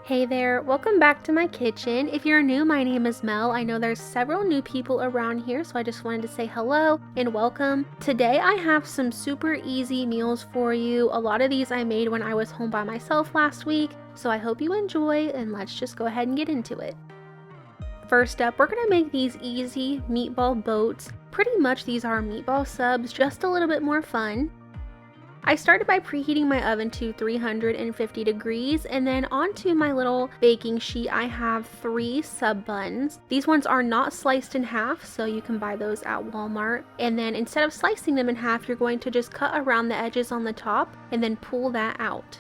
Hey there, welcome back to my kitchen. If you're new, my name is Mel. I know there's several new people around here, so I just wanted to say hello and welcome. Today I have some super easy meals for you. A lot of these I made when I was home by myself last week, so I hope you enjoy, and let's just go ahead and get into it. First up, we're gonna make these easy meatball boats. Pretty much these are meatball subs, just a little bit more fun. I started by preheating my oven to 350 degrees, and then onto my little baking sheet I have 3 sub buns. These ones are not sliced in half, so you can buy those at Walmart. And then instead of slicing them in half, you're going to just cut around the edges on the top and then pull that out.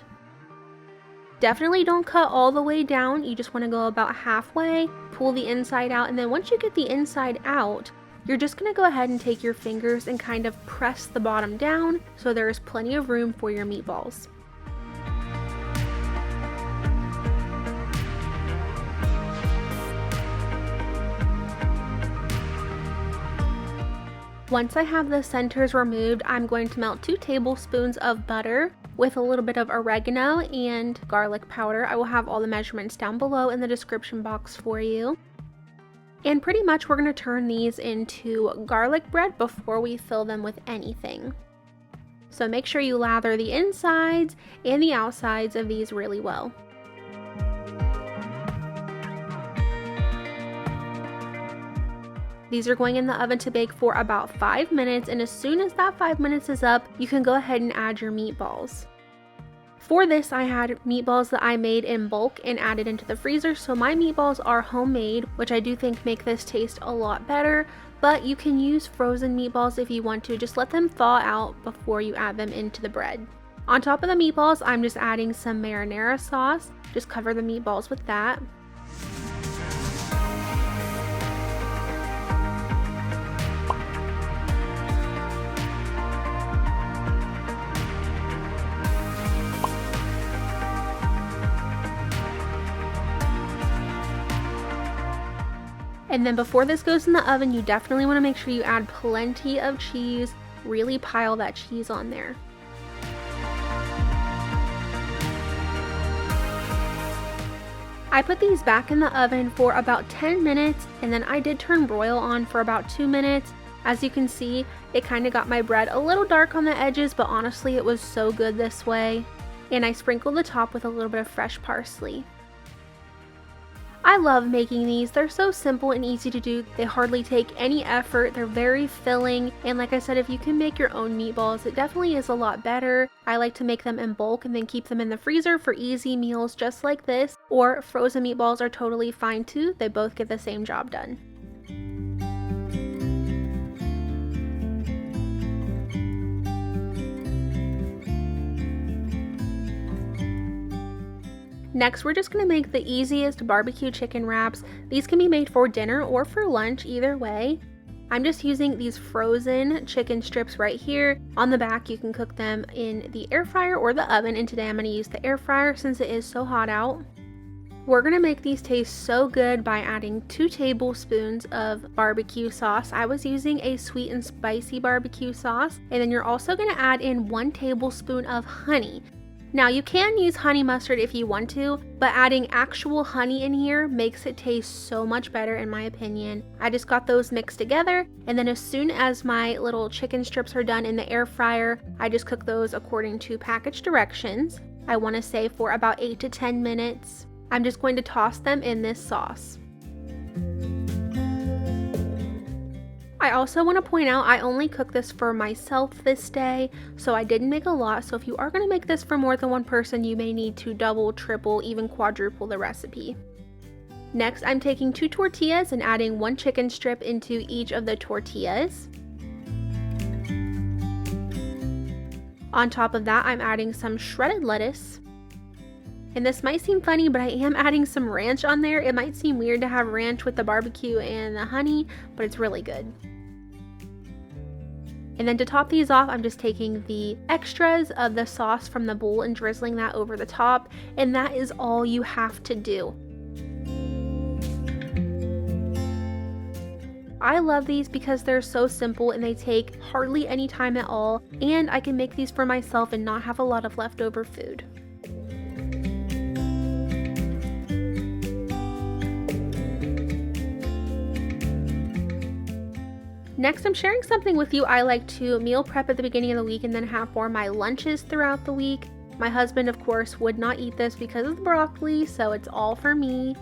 Definitely don't cut all the way down, you just want to go about halfway, pull the inside out, and then once you get the inside out, you're just going to go ahead and take your fingers and kind of press the bottom down so there's plenty of room for your meatballs. Once I have the centers removed, I'm going to melt 2 tablespoons of butter with a little bit of oregano and garlic powder. I will have all the measurements down below in the description box for you. And pretty much we're going to turn these into garlic bread before we fill them with anything. So make sure you lather the insides and the outsides of these really well. These are going in the oven to bake for about 5 minutes, and as soon as that 5 minutes is up, you can go ahead and add your meatballs. For this, I had meatballs that I made in bulk and added into the freezer, so my meatballs are homemade, which I do think make this taste a lot better, but you can use frozen meatballs if you want to. Just let them thaw out before you add them into the bread. On top of the meatballs, I'm just adding some marinara sauce. Just cover the meatballs with that. And then before this goes in the oven, you definitely want to make sure you add plenty of cheese. Really pile that cheese on there. I put these back in the oven for about 10 minutes, and then I did turn broil on for about 2 minutes. As you can see, it kind of got my bread a little dark on the edges, but honestly it was so good this way. And I sprinkled the top with a little bit of fresh parsley. I love making these. They're so simple and easy to do. They hardly take any effort. They're very filling. And like I said, if you can make your own meatballs, it definitely is a lot better. I like to make them in bulk and then keep them in the freezer for easy meals just like this. Or frozen meatballs are totally fine too. They both get the same job done. Next, we're just going to make the easiest barbecue chicken wraps. These can be made for dinner or for lunch, either way. I'm just using these frozen chicken strips right here. On the back, you can cook them in the air fryer or the oven, and today I'm going to use the air fryer since it is so hot out. We're going to make these taste so good by adding 2 tablespoons of barbecue sauce. I was using a sweet and spicy barbecue sauce, and then you're also going to add in 1 tablespoon of honey. Now you can use honey mustard if you want to, but adding actual honey in here makes it taste so much better in my opinion. I just got those mixed together, and then as soon as my little chicken strips are done in the air fryer, I just cook those according to package directions. I want to say for about 8 to 10 minutes. I'm just going to toss them in this sauce. I also want to point out I only cooked this for myself this day, so I didn't make a lot. So if you are going to make this for more than one person, you may need to double, triple, even quadruple the recipe. Next, I'm taking 2 tortillas and adding 1 chicken strip into each of the tortillas. On top of that, I'm adding some shredded lettuce. And this might seem funny, but I am adding some ranch on there. It might seem weird to have ranch with the barbecue and the honey, but it's really good. And then to top these off, I'm just taking the extras of the sauce from the bowl and drizzling that over the top. And that is all you have to do. I love these because they're so simple and they take hardly any time at all, and I can make these for myself and not have a lot of leftover food. Next, I'm sharing something with you I like to meal prep at the beginning of the week and then have for my lunches throughout the week. My husband, of course, would not eat this because of the broccoli, so it's all for me.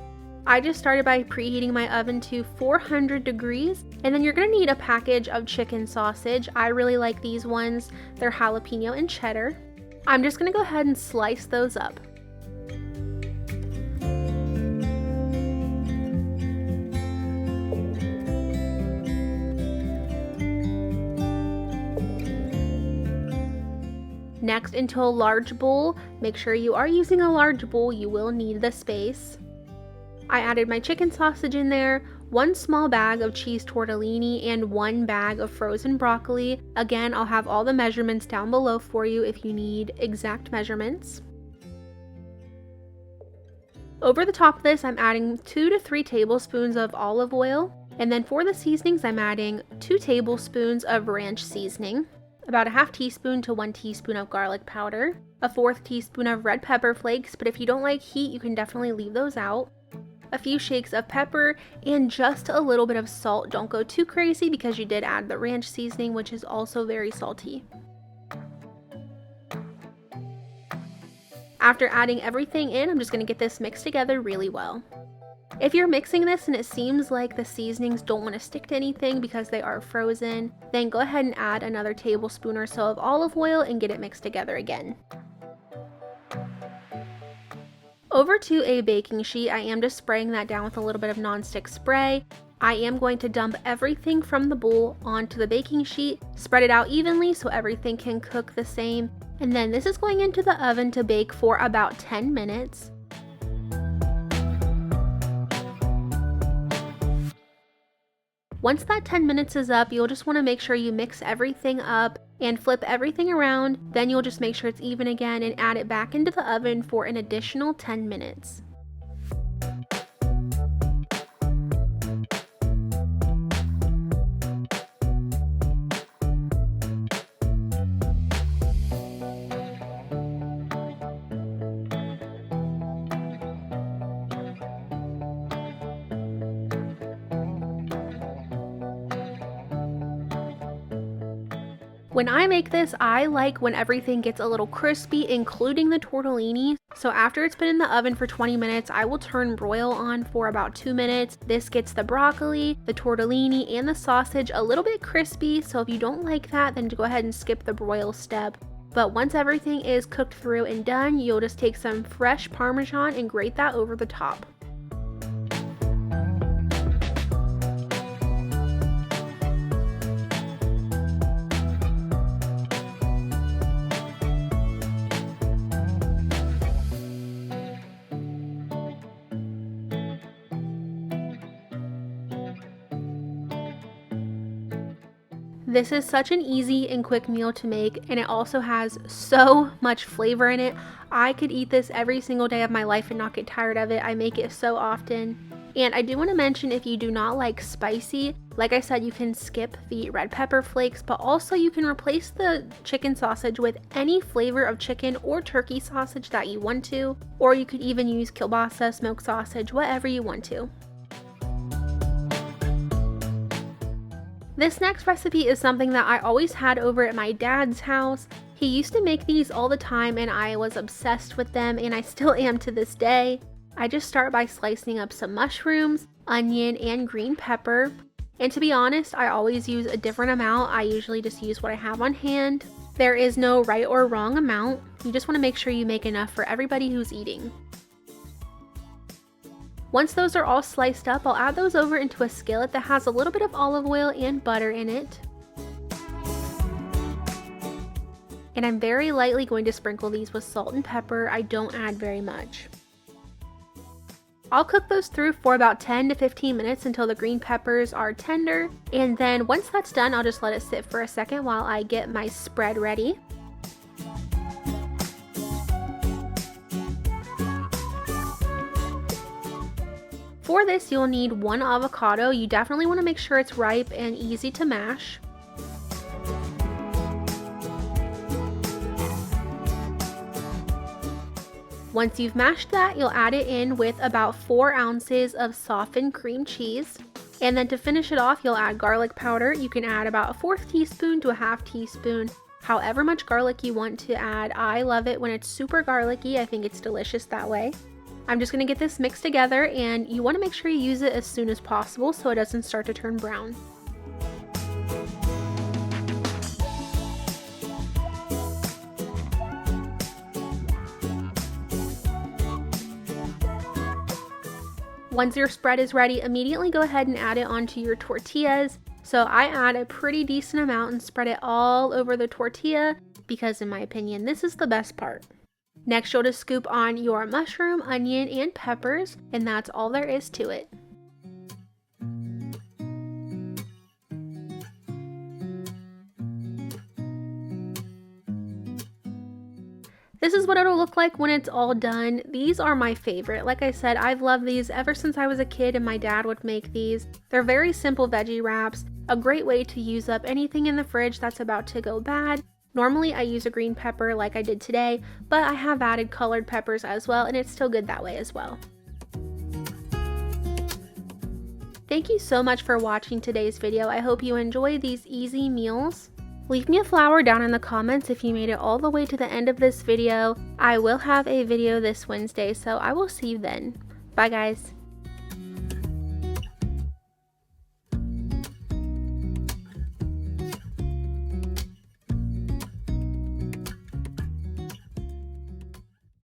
I just started by preheating my oven to 400 degrees, and then you're going to need a package of chicken sausage. I really like these ones. They're jalapeno and cheddar. I'm just going to go ahead and slice those up. Next, into a large bowl. Make sure you are using a large bowl, you will need the space. I added my chicken sausage in there, 1 small bag of cheese tortellini, and 1 bag of frozen broccoli. Again, I'll have all the measurements down below for you if you need exact measurements. Over the top of this, I'm adding 2 to 3 tablespoons of olive oil, and then for the seasonings, I'm adding 2 tablespoons of ranch seasoning, about a half teaspoon to 1 teaspoon of garlic powder, a 1/4 teaspoon of red pepper flakes, but if you don't like heat, you can definitely leave those out, a few shakes of pepper, and just a little bit of salt. Don't go too crazy because you did add the ranch seasoning, which is also very salty. After adding everything in, I'm just going to get this mixed together really well. If you're mixing this and it seems like the seasonings don't want to stick to anything because they are frozen, then go ahead and add another tablespoon or so of olive oil and get it mixed together again. Over to a baking sheet, I am just spraying that down with a little bit of nonstick spray. I am going to dump everything from the bowl onto the baking sheet, spread it out evenly so everything can cook the same, and then this is going into the oven to bake for about 10 minutes. Once that 10 minutes is up, you'll just want to make sure you mix everything up and flip everything around. Then you'll just make sure it's even again and add it back into the oven for an additional 10 minutes. When I make this, I like when everything gets a little crispy, including the tortellini. So after it's been in the oven for 20 minutes, I will turn broil on for about 2 minutes. This gets the broccoli, the tortellini, and the sausage a little bit crispy. So if you don't like that, then go ahead and skip the broil step. But once everything is cooked through and done, you'll just take some fresh Parmesan and grate that over the top. This is such an easy and quick meal to make, and it also has so much flavor in it. I could eat this every single day of my life and not get tired of it. I make it so often. And I do want to mention, if you do not like spicy, like I said, you can skip the red pepper flakes, but also you can replace the chicken sausage with any flavor of chicken or turkey sausage that you want to, or you could even use kielbasa, smoked sausage, whatever you want to. This next recipe is something that I always had over at my dad's house. He used to make these all the time and I was obsessed with them, and I still am to this day. I just start by slicing up some mushrooms, onion, and green pepper. And to be honest, I always use a different amount. I usually just use what I have on hand. There is no right or wrong amount. You just want to make sure you make enough for everybody who's eating. Once those are all sliced up, I'll add those over into a skillet that has a little bit of olive oil and butter in it. And I'm very lightly going to sprinkle these with salt and pepper. I don't add very much. I'll cook those through for about 10 to 15 minutes until the green peppers are tender. And then once that's done, I'll just let it sit for a second while I get my spread ready. For this, you'll need 1 avocado. You definitely want to make sure it's ripe and easy to mash. Once you've mashed that, you'll add it in with about 4 ounces of softened cream cheese. And then to finish it off, you'll add garlic powder. You can add about a 1/4 teaspoon to a 1/2 teaspoon, however much garlic you want to add. I love it when it's super garlicky. I think it's delicious that way. I'm just going to get this mixed together, and you want to make sure you use it as soon as possible so it doesn't start to turn brown. Once your spread is ready, immediately go ahead and add it onto your tortillas. So I add a pretty decent amount and spread it all over the tortilla because in my opinion, this is the best part. Next, you'll just scoop on your mushroom, onion, and peppers, and that's all there is to it. This is what it'll look like when it's all done. These are my favorite. Like I said, I've loved these ever since I was a kid and my dad would make these. They're very simple veggie wraps, a great way to use up anything in the fridge that's about to go bad. Normally I use a green pepper like I did today, but I have added colored peppers as well, and it's still good that way as well. Thank you so much for watching today's video. I hope you enjoy these easy meals. Leave me a flower down in the comments if you made it all the way to the end of this video. I will have a video this Wednesday, so I will see you then. Bye guys.